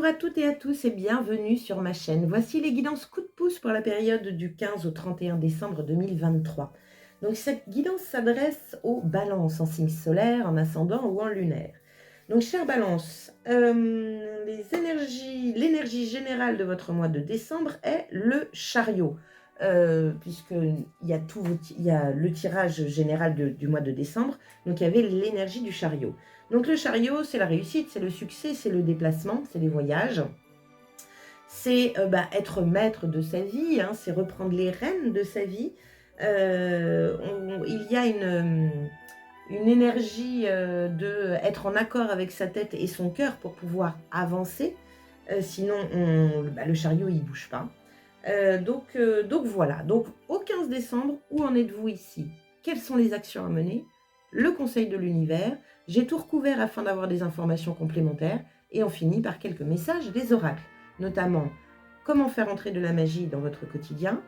Bonjour à toutes et à tous et bienvenue sur ma chaîne. Voici les guidances coup de pouce pour la période du 15 au 31 décembre 2023. Donc cette guidance s'adresse aux balances en signe solaire, en ascendant ou en lunaire. Donc chère balance, l'énergie générale de votre mois de décembre est le chariot. Puisqu'il y a il y a le tirage général du mois de décembre, donc il y avait l'énergie du chariot. Donc le chariot, c'est la réussite, c'est le succès, c'est le déplacement, c'est les voyages. C'est être maître de sa vie, hein, c'est reprendre les rênes de sa vie. Il y a une énergie de être en accord avec sa tête et son cœur pour pouvoir avancer. Sinon, le chariot, il ne bouge pas. Donc voilà. Donc au 15 décembre, où en êtes-vous ici? Quelles sont les actions à mener? Le conseil de l'univers. J'ai tout recouvert afin d'avoir des informations complémentaires. Et on finit par quelques messages des oracles, notamment comment faire entrer de la magie dans votre quotidien,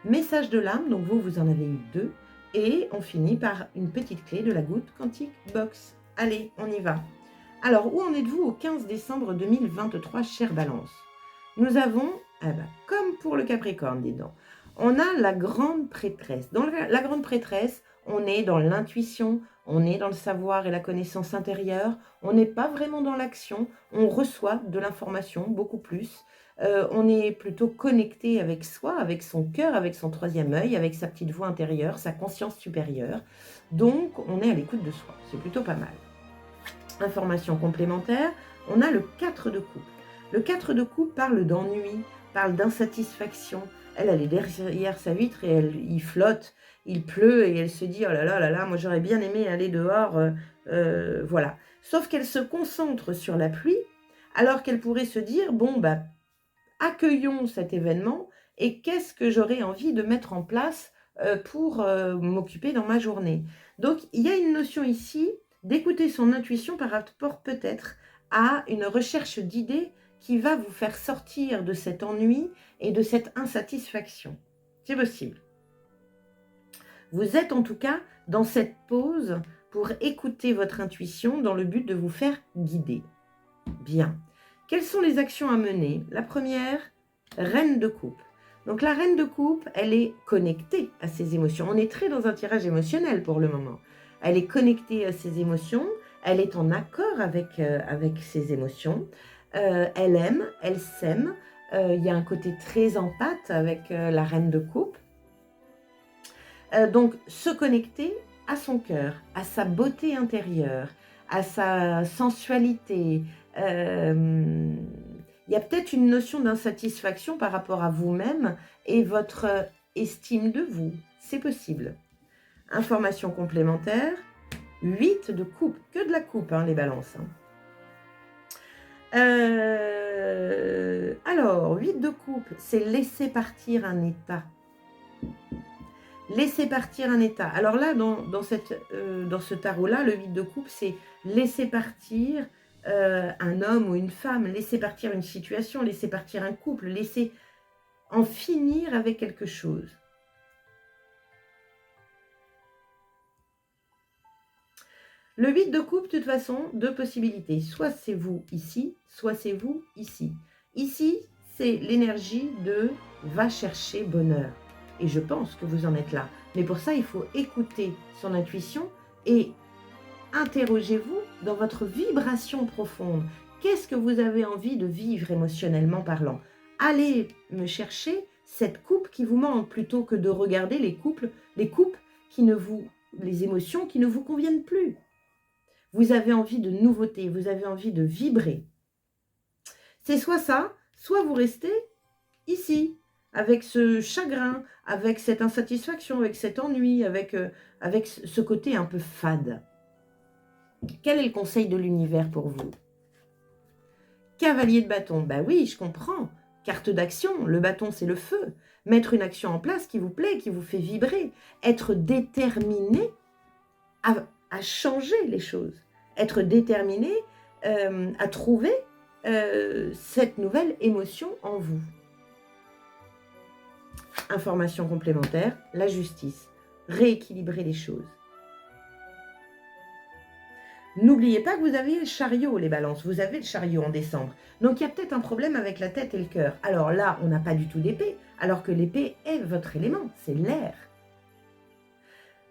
message de l'âme, donc vous en avez eu 2, et on finit par une petite clé de la goutte Quantique Box. Allez, on y va. Alors, où en êtes-vous au 15 décembre 2023, chère Balance? Nous avons, comme pour le Capricorne, dis donc, on a la grande prêtresse. Dans la grande prêtresse, on est dans l'intuition, on est dans le savoir et la connaissance intérieure, on n'est pas vraiment dans l'action, on reçoit de l'information beaucoup plus. On est plutôt connecté avec soi, avec son cœur, avec son troisième œil, avec sa petite voix intérieure, sa conscience supérieure. Donc, on est à l'écoute de soi. C'est plutôt pas mal. Information complémentaire, on a le 4 de coupe. Le 4 de coupe parle d'ennui, parle d'insatisfaction. Elle est derrière sa vitre et il flotte, il pleut et elle se dit « Oh là là là là, moi j'aurais bien aimé aller dehors. » Voilà. Sauf qu'elle se concentre sur la pluie alors qu'elle pourrait se dire « Bon, accueillons cet événement et qu'est-ce que j'aurais envie de mettre en place pour m'occuper dans ma journée ?» Donc, il y a une notion ici d'écouter son intuition par rapport peut-être à une recherche d'idées qui va vous faire sortir de cet ennui et de cette insatisfaction. C'est possible. Vous êtes en tout cas dans cette pause pour écouter votre intuition dans le but de vous faire guider. Bien. Quelles sont les actions à mener? La première, reine de coupe. Donc la reine de coupe, elle est connectée à ses émotions. On est très dans un tirage émotionnel pour le moment. Elle est connectée à ses émotions, elle est en accord avec ses émotions. Elle aime, elle s'aime. Il y a un côté très empathe avec la reine de coupe. Donc se connecter à son cœur, à sa beauté intérieure, à sa sensualité. Il y a peut-être une notion d'insatisfaction par rapport à vous-même et votre estime de vous. C'est possible. Information complémentaire, 8 de coupe. Que de la coupe, hein, les balances. Alors, 8 de coupe, c'est laisser partir un état. Laisser partir un état. Alors là, dans ce tarot-là, le 8 de coupe, c'est laisser partir un homme ou une femme, laisser partir une situation, laisser partir un couple, laisser en finir avec quelque chose. Le 8 de coupe, de toute façon, 2 possibilités. Soit c'est vous ici, soit c'est vous ici. Ici, c'est l'énergie de « va chercher bonheur ». Et je pense que vous en êtes là. Mais pour ça, il faut écouter son intuition et interrogez-vous dans votre vibration profonde. Qu'est-ce que vous avez envie de vivre émotionnellement parlant? Allez me chercher cette coupe qui vous manque plutôt que de regarder les coupes les émotions qui ne vous conviennent plus. Vous avez envie de nouveauté, vous avez envie de vibrer. C'est soit ça, soit vous restez ici, avec ce chagrin, avec cette insatisfaction, avec cet ennui, avec ce côté un peu fade. Quel est le conseil de l'univers pour vous? Cavalier de bâton, ben oui, je comprends. Carte d'action, le bâton c'est le feu. Mettre une action en place qui vous plaît, qui vous fait vibrer. Être déterminé à changer les choses. Être déterminé à trouver cette nouvelle émotion en vous. Information complémentaire, la justice. Rééquilibrer les choses. N'oubliez pas que vous avez le chariot, les balances. Vous avez le chariot en décembre. Donc, il y a peut-être un problème avec la tête et le cœur. Alors là, on n'a pas du tout d'épée, alors que l'épée est votre élément, c'est l'air.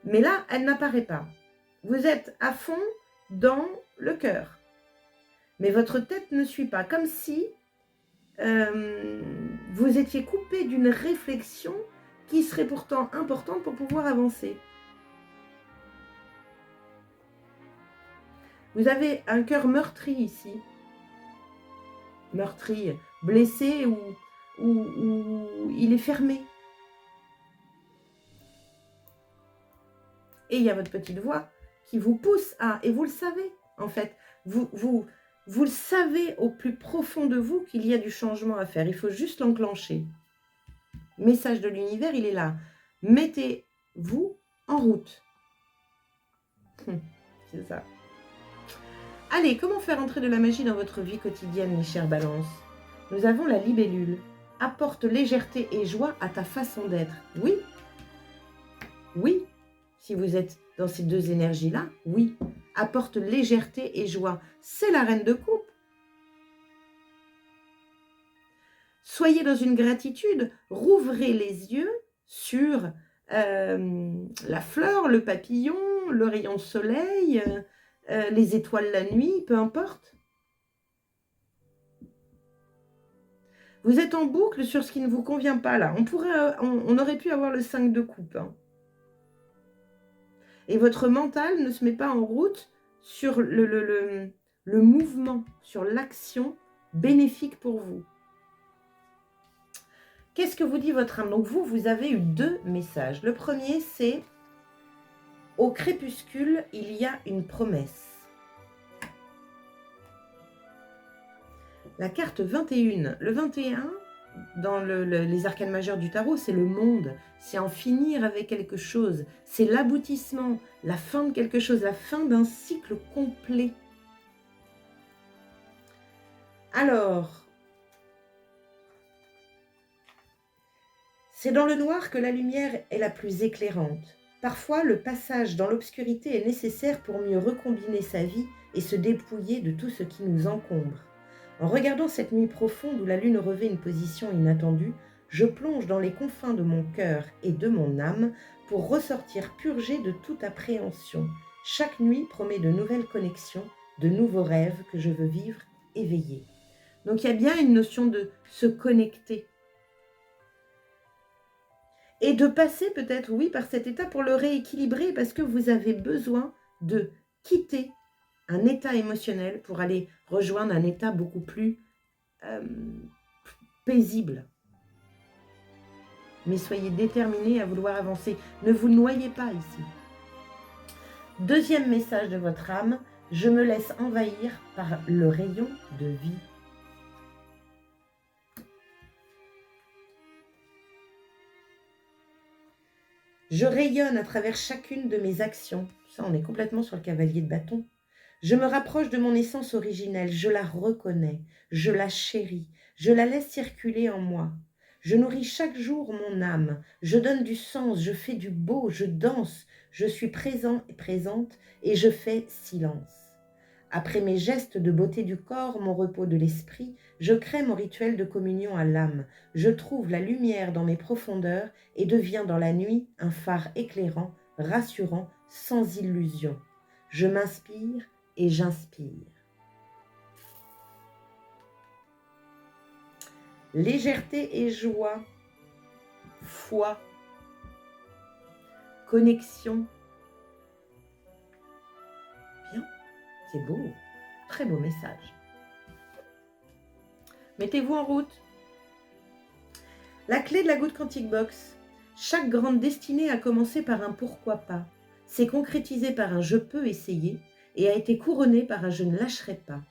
Mais là, elle n'apparaît pas. Vous êtes à fond dans le cœur. Mais votre tête ne suit pas. Comme si vous étiez coupé d'une réflexion qui serait pourtant importante pour pouvoir avancer. Vous avez un cœur meurtri ici. Meurtri, blessé ou il est fermé. Et il y a votre petite voix qui vous pousse à, et vous le savez en fait, vous le savez au plus profond de vous qu'il y a du changement à faire, il faut juste l'enclencher. Message de l'univers, il est là. Mettez-vous en route. C'est ça. Allez, comment faire entrer de la magie dans votre vie quotidienne, mes chères balances? Nous avons la libellule. Apporte légèreté et joie à ta façon d'être. Oui. Oui. Si vous êtes dans ces deux énergies-là, oui. Apporte légèreté et joie. C'est la reine de coupe. Soyez dans une gratitude. Rouvrez les yeux sur la fleur, le papillon, le rayon de soleil, les étoiles la nuit, peu importe. Vous êtes en boucle sur ce qui ne vous convient pas là. On aurait pu avoir le 5 de coupe. Hein. Et votre mental ne se met pas en route sur le mouvement, sur l'action bénéfique pour vous. Qu'est-ce que vous dit votre âme? Donc vous avez eu 2 messages. Le premier, c'est au crépuscule, il y a une promesse. La carte 21, le 21, dans les arcanes majeures du tarot, c'est le monde, c'est en finir avec quelque chose, c'est l'aboutissement, la fin de quelque chose, la fin d'un cycle complet. Alors, c'est dans le noir que la lumière est la plus éclairante. Parfois, le passage dans l'obscurité est nécessaire pour mieux recombiner sa vie et se dépouiller de tout ce qui nous encombre. En regardant cette nuit profonde où la lune revêt une position inattendue, je plonge dans les confins de mon cœur et de mon âme pour ressortir purgé de toute appréhension. Chaque nuit promet de nouvelles connexions, de nouveaux rêves que je veux vivre éveillés. Donc il y a bien une notion de se connecter. Et de passer peut-être, oui, par cet état pour le rééquilibrer parce que vous avez besoin de quitter un état émotionnel pour aller rejoindre un état beaucoup plus paisible. Mais soyez déterminés à vouloir avancer. Ne vous noyez pas ici. Deuxième message de votre âme, je me laisse envahir par le rayon de vie. Je rayonne à travers chacune de mes actions. Ça, on est complètement sur le cavalier de bâton. Je me rapproche de mon essence originelle, je la reconnais, je la chéris, je la laisse circuler en moi. Je nourris chaque jour mon âme, je donne du sens, je fais du beau, je danse, je suis présent et présente et je fais silence. Après mes gestes de beauté du corps, mon repos de l'esprit, je crée mon rituel de communion à l'âme. Je trouve la lumière dans mes profondeurs et deviens dans la nuit un phare éclairant, rassurant, sans illusion. Je m'inspire et j'inspire. Légèreté et joie, foi, connexion. Bien, c'est beau, très beau message. Mettez-vous en route. La clé de la Good Quantic Box. Chaque grande destinée a commencé par un pourquoi pas, s'est concrétisée par un je peux essayer et a été couronnée par un je ne lâcherai pas.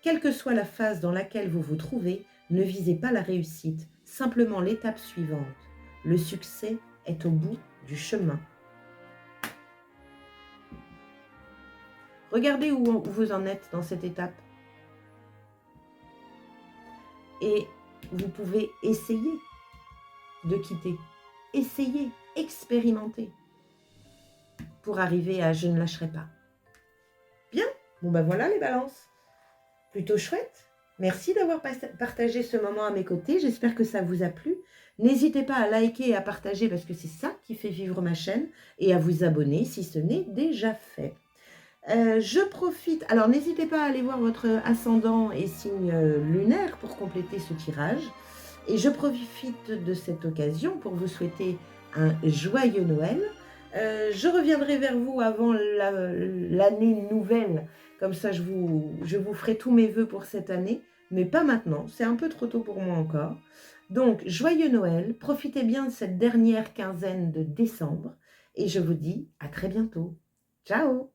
Quelle que soit la phase dans laquelle vous vous trouvez, ne visez pas la réussite, simplement l'étape suivante. Le succès est au bout du chemin. Regardez où vous en êtes dans cette étape. Et vous pouvez essayer de quitter. Essayez, expérimentez pour arriver à je ne lâcherai pas. Bien, Bon ben voilà les balances, plutôt chouette. Merci d'avoir partagé ce moment à mes côtés, j'espère que ça vous a plu. N'hésitez pas à liker et à partager parce que c'est ça qui fait vivre ma chaîne et à vous abonner si ce n'est déjà fait. Je profite, alors n'hésitez pas à aller voir votre ascendant et signe lunaire pour compléter ce tirage. Et je profite de cette occasion pour vous souhaiter un joyeux Noël. Je reviendrai vers vous avant l'année nouvelle, comme ça je vous ferai tous mes vœux pour cette année, mais pas maintenant, c'est un peu trop tôt pour moi encore. Donc, joyeux Noël, profitez bien de cette dernière quinzaine de décembre, et je vous dis à très bientôt. Ciao!